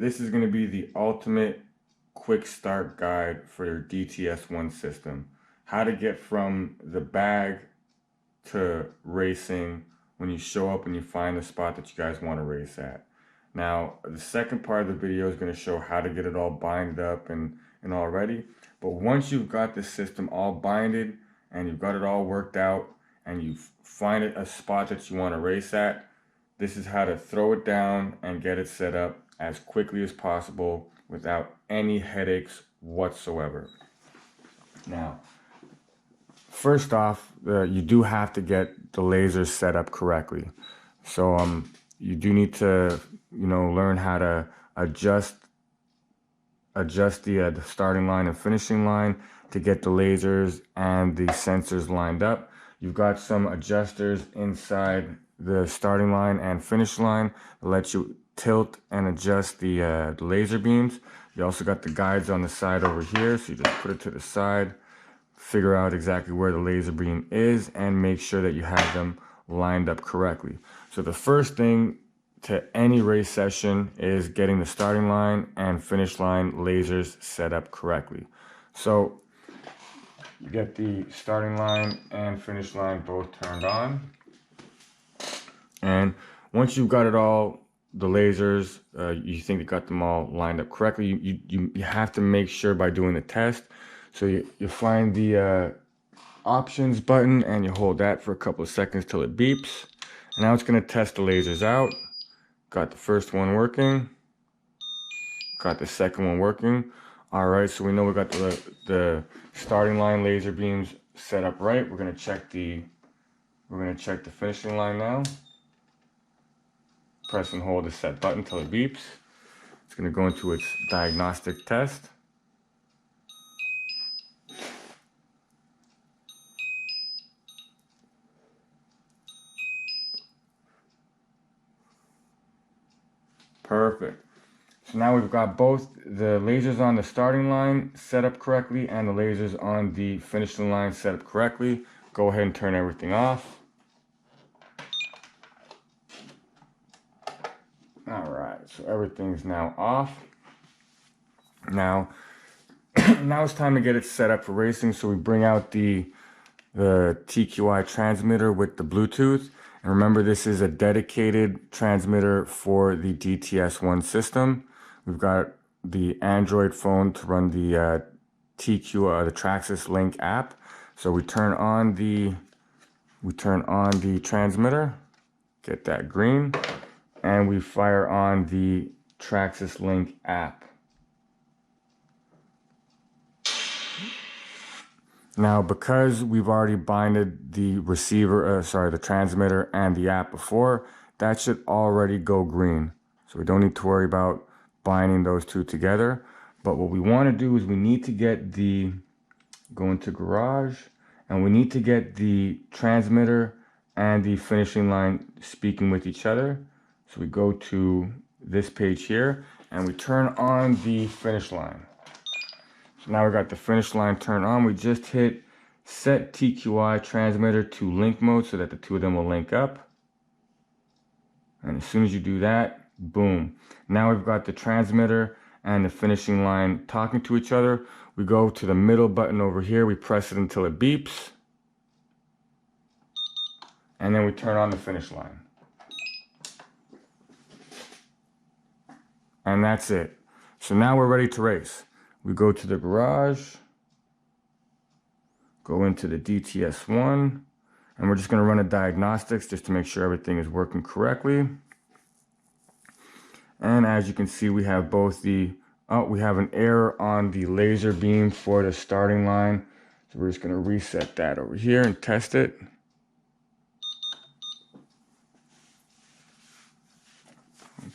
this is going to be the ultimate quick start guide for your DTS1 system. How to get from the bag to racing when you show up and you find the spot that you guys want to race at. Now, the second part of the video is going to show how to get it all binded up and all ready. But once you've got the system all binded and you've got it all worked out and you find a spot that you want to race at, this is how to throw it down and get it set up as quickly as possible without any headaches whatsoever. Now, first off, you do have to get the lasers set up correctly. So you do need to, learn how to adjust the starting line and finishing line to get the lasers and the sensors lined up. You've got some adjusters inside the starting line and finish line that let you tilt and adjust the laser beams. You also got the guides on the side over here, so you just put it to the side, figure out exactly where the laser beam is, and make sure that you have them lined up correctly. So the first thing to any race session is getting the starting line and finish line lasers set up correctly. So you get the starting line and finish line both turned on. And once you've got it all, the lasers, you think you got them all lined up correctly, you have to make sure by doing the test. So you find the options button and you hold that for a couple of seconds till it beeps. And now it's going to test the lasers out. Got the first one working. Got the second one working. All right, so we know we got the starting line laser beams set up right. We're going to check the finishing line now. Press and hold the set button until it beeps. It's going to go into its diagnostic test. Perfect. So now we've got both the lasers on the starting line set up correctly and the lasers on the finishing line set up correctly. Go ahead and turn everything off. All right, so everything's now off. Now it's time to get it set up for racing. So we bring out the TQI transmitter with the Bluetooth. And remember, this is a dedicated transmitter for the DTS1 system. We've got the Android phone to run the the Traxxas Link app. So we turn on the transmitter, get that green, and we fire on the Traxxas Link app. Now, because we've already binded the the transmitter and the app before, that should already go green. So we don't need to worry about binding those two together. But what we want to do is we need to go into Garage, and we need to get the transmitter and the finishing line speaking with each other. So we go to this page here, and we turn on the finish line. So now we got the finish line turned on. We just hit set TQI transmitter to link mode so that the two of them will link up. And as soon as you do that, boom. Now we've got the transmitter and the finishing line talking to each other. We go to the middle button over here. We press it until it beeps. And then we turn on the finish line. And that's it. So now we're ready to race. We go to the Garage, go into the DTS1, and we're just going to run a diagnostics just to make sure everything is working correctly. And as you can see, we have both we have an error on the laser beam for the starting line. So we're just going to reset that over here and test it.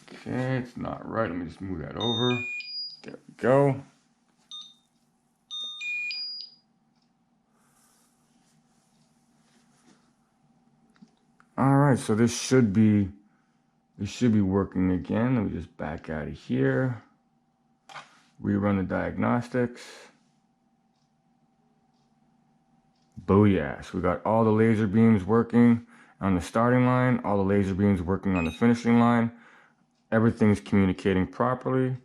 Okay, it's not right. Let me just move that over. There we go. All right, so this should be working again. Let me just back out of here. Rerun the diagnostics. Booyah. So we got all the laser beams working on the starting line, all the laser beams working on the finishing line. everything's communicating properly,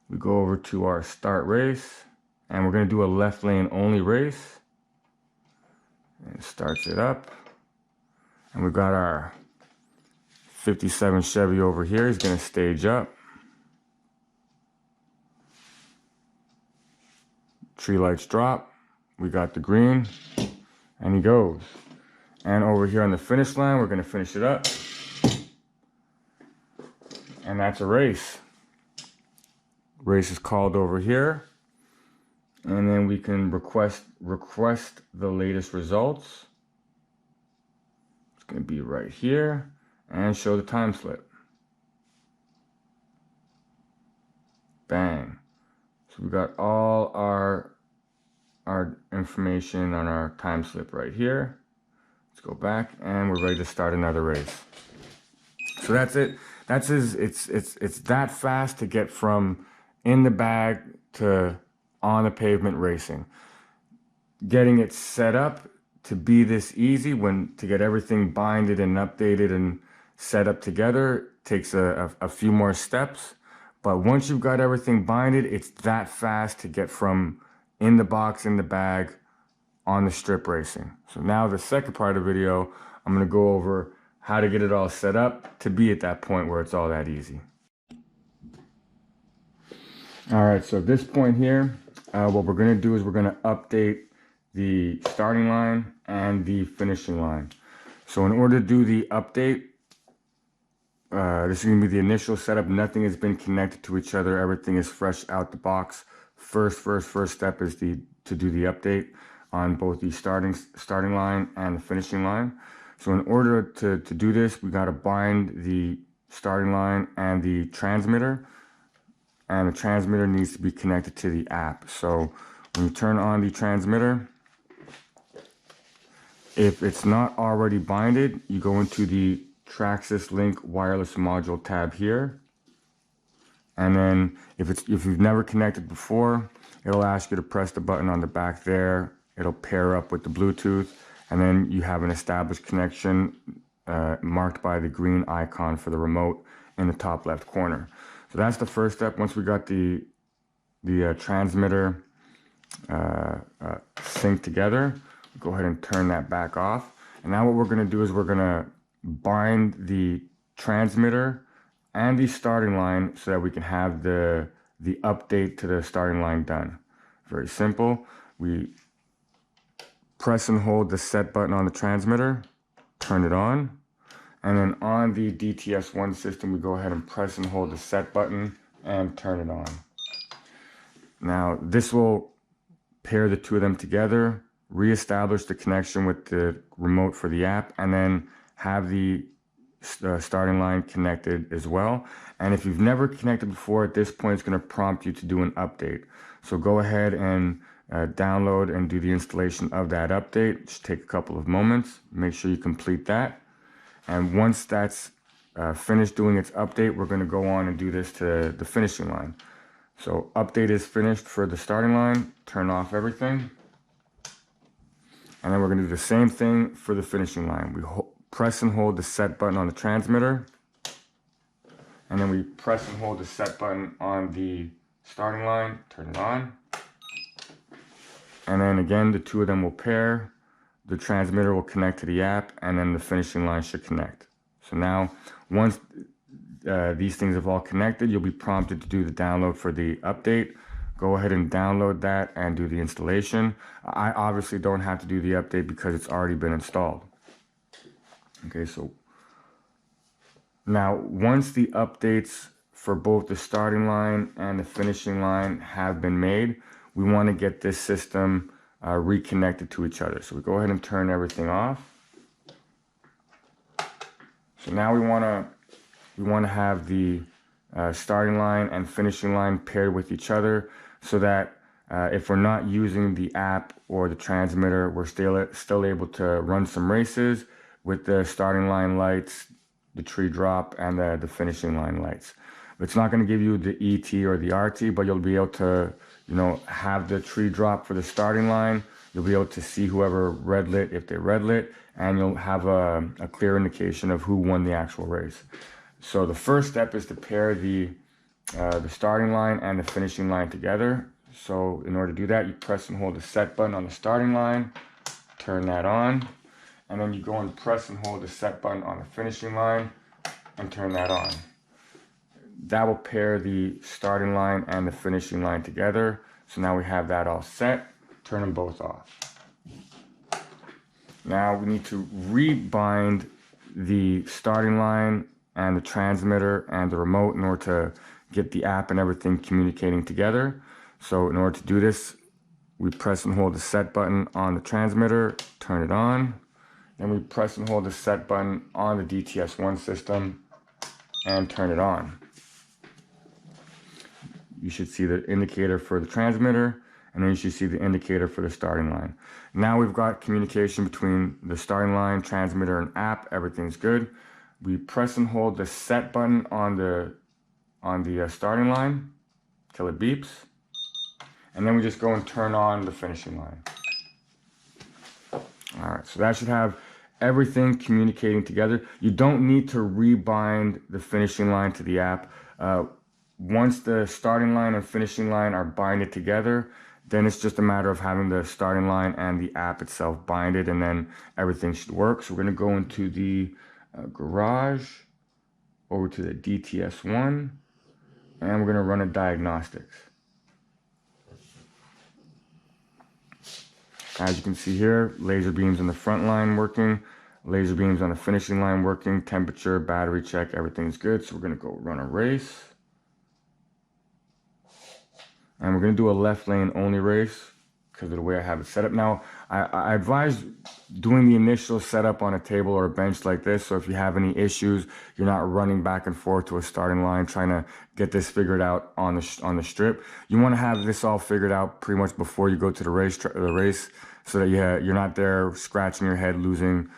we go over to our start race, and we're going to do a left lane only race. And it starts it up. And we've got our 57 Chevy over here. He's going to stage up. Tree lights drop. We got the green. And he goes. And over here on the finish line, we're going to finish it up. And that's a race. Race is called over here. And then we can request the latest results. It's going to be right here. And show the time slip. Bang. So we got all our information on our time slip right here. Let's go back and we're ready to start another race. So that's it. It's that fast to get from in the bag to on the pavement racing. Getting it set up to be this easy, to get everything binded and updated and set up together takes a few more steps. But once you've got everything binded, it's that fast to get from in the box, in the bag, on the strip racing. So now the second part of the video, I'm going to go over how to get it all set up to be at that point where it's all that easy. All right, so at this point here, what we're going to do is we're going to update the starting line and the finishing line. So in order to do the update, this is going to be the initial setup. Nothing has been connected to each other. Everything is fresh out the box. First step is to do the update on both the starting line and the finishing line. So in order to do this, we got to bind the starting line and the transmitter. And the transmitter needs to be connected to the app. So when you turn on the transmitter, if it's not already binded, you go into the Traxxas Link wireless module tab here. And then if you've never connected before, it'll ask you to press the button on the back there. It'll pair up with the Bluetooth, and then you have an established connection marked by the green icon for the remote in the top left corner. So that's the first step. Once we got the transmitter synced together, go ahead and turn that back off. And now what we're going to do is we're going to bind the transmitter and the starting line so that we can have the update to the starting line done. Very simple. We press and hold the set button on the transmitter, turn it on, and then on the DTS 1 system, we go ahead and press and hold the set button and turn it on. Now, this will pair the two of them together, reestablish the connection with the remote for the app, and then have the starting line connected as well. And if you've never connected before, at this point, it's going to prompt you to do an update. So go ahead and download and do the installation of that update. Just take a couple of moments. Make sure you complete that. And once that's finished doing its update, we're going to go on and do this to the finishing line. So update is finished for the starting line. Turn off everything. And then we're going to do the same thing for the finishing line. We press and hold the set button on the transmitter. And then we press and hold the set button on the starting line. Turn it on. And then again, the two of them will pair. The transmitter will connect to the app, and then the finishing line should connect. So now, once these things have all connected, you'll be prompted to do the download for the update. Go ahead and download that and do the installation. I obviously don't have to do the update because it's already been installed. Okay, so now once the updates for both the starting line and the finishing line have been made, we want to get this system reconnected to each other. So we go ahead and turn everything off. So now we want to have the starting line and finishing line paired with each other, so that if we're not using the app or the transmitter, we're still able to run some races with the starting line lights, the tree drop, and the finishing line lights. It's not going to give you the ET or the RT, but you'll be able to, have the tree drop for the starting line. You'll be able to see whoever red lit if they red lit, and you'll have a clear indication of who won the actual race. So the first step is to pair the starting line and the finishing line together. So in order to do that, you press and hold the set button on the starting line, turn that on, and then you go and press and hold the set button on the finishing line and turn that on. That will pair the starting line and the finishing line together. So now we have that all set. Turn them both off. Now we need to rebind the starting line and the transmitter and the remote in order to get the app and everything communicating together. So in order to do this, we press and hold the set button on the transmitter, turn it on. Then we press and hold the set button on the DTS1 system and turn it on. You should see the indicator for the transmitter, and then you should see the indicator for the starting line. Now we've got communication between the starting line, transmitter, and app. Everything's good. We press and hold the set button on the starting line till it beeps, and then we just go and turn on the finishing line. All right, so that should have everything communicating together. You don't need to rebind the finishing line to the app. Once the starting line and finishing line are binded together, then it's just a matter of having the starting line and the app itself binded, and then everything should work. So we're going to go into the garage, over to the DTS1, and we're going to run a diagnostics. As you can see here, laser beams on the front line working, laser beams on the finishing line working, temperature, battery check, everything's good. So we're going to go run a race. And we're going to do a left lane only race because of the way I have it set up. Now, I advise doing the initial setup on a table or a bench like this. So if you have any issues, you're not running back and forth to a starting line trying to get this figured out on the strip. You want to have this all figured out pretty much before you go to the race so that you're not there scratching your head, losing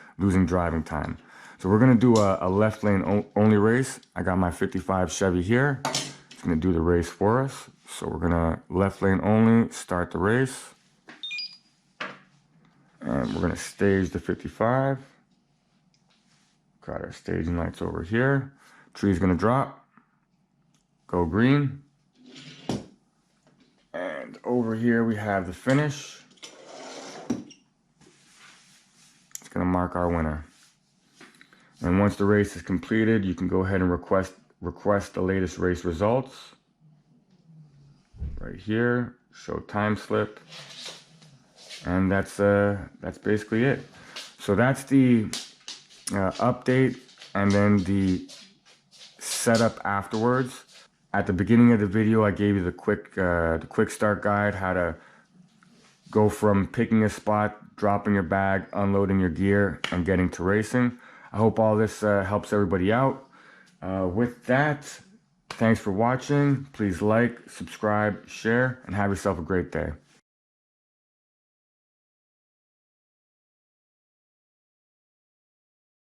driving time. So we're going to do a left lane only race. I got my 55 Chevy here. It's going to do the race for us. So we're going to left lane only, start the race. And we're going to stage the 55. Got our staging lights over here. Tree's going to drop. Go green. And over here we have the finish. It's going to mark our winner. And once the race is completed, you can go ahead and request the latest race results. Right here, show time slip, and that's basically it. So that's the update, and then the setup afterwards. At the beginning of the video, I gave you the quick start guide, how to go from picking a spot, dropping your bag, unloading your gear, and getting to racing. I hope all this helps everybody out. With that, thanks for watching. Please like, subscribe, share, and have yourself a great day.